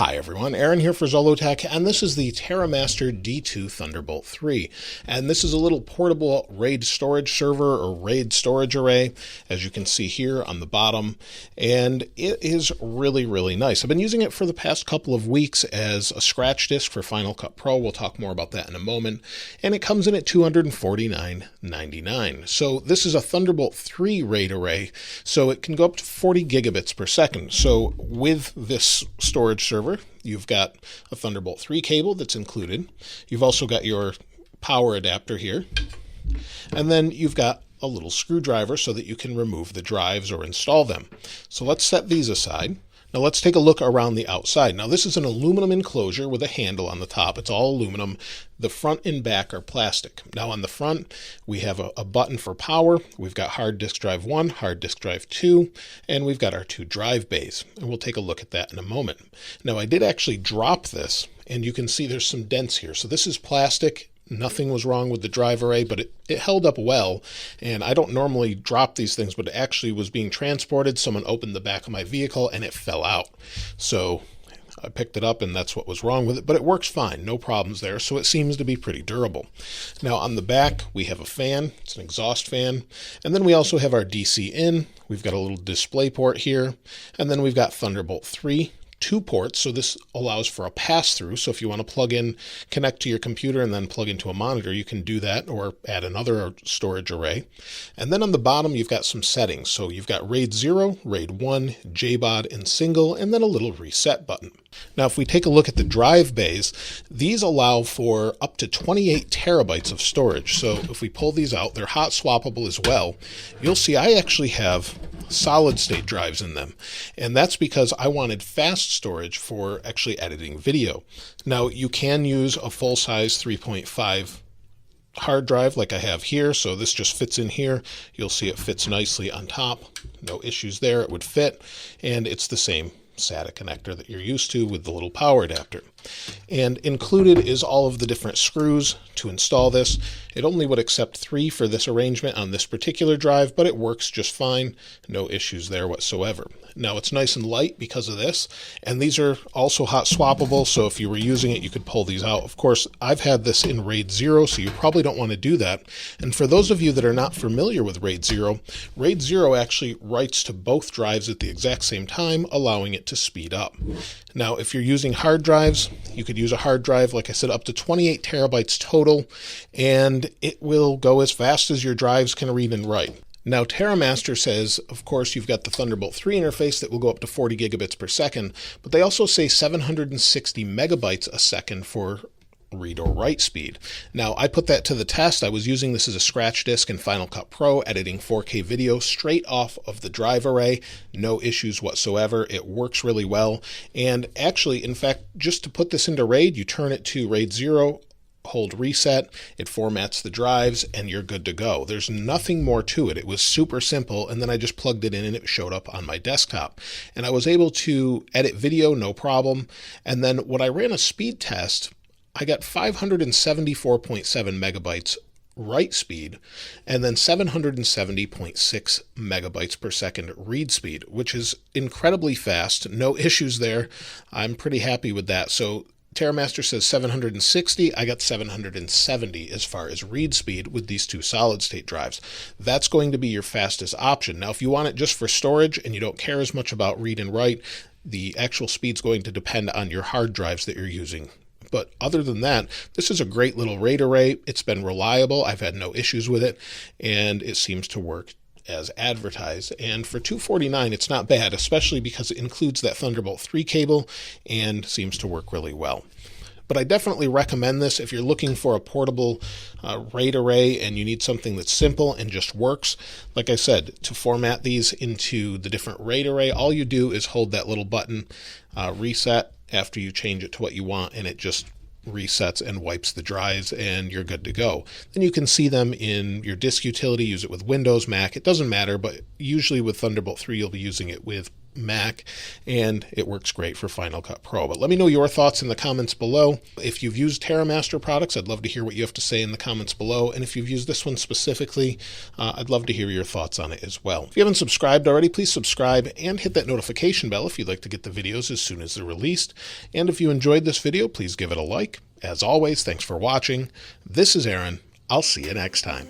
Hi everyone, Aaron here for Zollotech, and this is the Terramaster D2 Thunderbolt 3. And this is a little portable RAID storage server or RAID storage array, as you can see here on the bottom. And it is really nice. I've been using it for the past couple of weeks as a scratch disk for Final Cut Pro. We'll talk more about that in a moment. And it comes in at $249.99. So this is a Thunderbolt 3 RAID array, so it can go up to 40 gigabits per second. So with this storage server, you've got a Thunderbolt 3 cable that's included. You've also got your power adapter here. And then you've got a little screwdriver so that you can remove the drives or install them. So let's set these aside. Now let's take a look around the outside. Now this is an aluminum enclosure with a handle on the top. It's all aluminum. The front and back are plastic. Now on the front, we have a button for power. We've got hard disk drive 1, hard disk drive 2, and we've got our 2 drive bays. And we'll take a look at that in a moment. Now I did actually drop this, and you can see there's some dents here. So this is plastic. Nothing was wrong with the drive array, but it held up well. And I don't normally drop these things, but it actually was being transported. Someone opened the back of my vehicle and it fell out. So I picked it up and that's what was wrong with it, but it works fine. No problems there. So it seems to be pretty durable. Now on the back, we have a fan. It's an exhaust fan. And then we also have our DC in. We've got a little display port here. And then we've got Thunderbolt 3. 2 ports, so this allows for a pass-through. So if you want to plug in, connect to your computer and then plug into a monitor, you can do that, or add another storage array. And then on the bottom, you've got some settings. So you've got RAID 0, RAID 1, JBOD, and single, and then a little reset button. Now, if we take a look at the drive bays, these allow for up to 28 terabytes of storage. So if we pull these out, they're hot swappable as well. You'll see I actually have solid state drives in them. And that's because I wanted fast storage for actually editing video. Now you can use a full size 3.5 hard drive like I have here. So this just fits in here. You'll see it fits nicely on top. No issues there. It would fit. And it's the same SATA connector that you're used to with the little power adapter. And included is all of the different screws to install this. It only would accept 3 for this arrangement on this particular drive, but it works just fine. No issues there whatsoever. Now it's nice and light because of this, and these are also hot swappable, so if you were using it, you could pull these out. Of course, I've had this in RAID 0, so you probably don't want to do that. And for those of you that are not familiar with RAID 0 actually writes to both drives at the exact same time, allowing it to speed up. Now, if you're using hard drives, you could use a hard drive, like I said, up to 28 terabytes total, and it will go as fast as your drives can read and write. Now, Terramaster says, of course, you've got the Thunderbolt 3 interface that will go up to 40 gigabits per second, but they also say 760 megabytes a second for read or write speed. Now, I put that to the test. I was using this as a scratch disk in Final Cut Pro, editing 4K video straight off of the drive array. No issues whatsoever. It works really well. And actually, in fact, just to put this into RAID, you turn it to RAID 0, hold reset, it formats the drives, and you're good to go. There's nothing more to it. It was super simple, and then I just plugged it in and it showed up on my desktop. And I was able to edit video, no problem. And then when I ran a speed test, I got 574.7 megabytes write speed, and then 770.6 megabytes per second read speed, which is incredibly fast. No issues there. I'm pretty happy with that. So Terramaster says 760. I got 770 as far as read speed with these 2 solid state drives. That's going to be your fastest option. Now, if you want it just for storage and you don't care as much about read and write, the actual speed's going to depend on your hard drives that you're using. But other than that, this is a great little RAID array. It's been reliable. I've had no issues with it, and it seems to work as advertised. And for $249, it's not bad, especially because it includes that Thunderbolt 3 cable and seems to work really well. But I definitely recommend this if you're looking for a portable RAID array and you need something that's simple and just works. Like I said, to format these into the different RAID array, all you do is hold that little button, reset, after you change it to what you want, and it just resets and wipes the drives, and you're good to go. Then you can see them in your disk utility, use it with Windows, Mac, it doesn't matter, but usually with Thunderbolt 3 you'll be using it with Mac, and it works great for Final Cut Pro. But let me know your thoughts in the comments below. If you've used Terramaster products, I'd love to hear what you have to say in the comments below. And if you've used this one specifically, I'd love to hear your thoughts on it as well. If you haven't subscribed already, please subscribe and hit that notification bell if you'd like to get the videos as soon as they're released. And if you enjoyed this video, please give it a like. As always, thanks for watching. This is Aaron. I'll see you next time.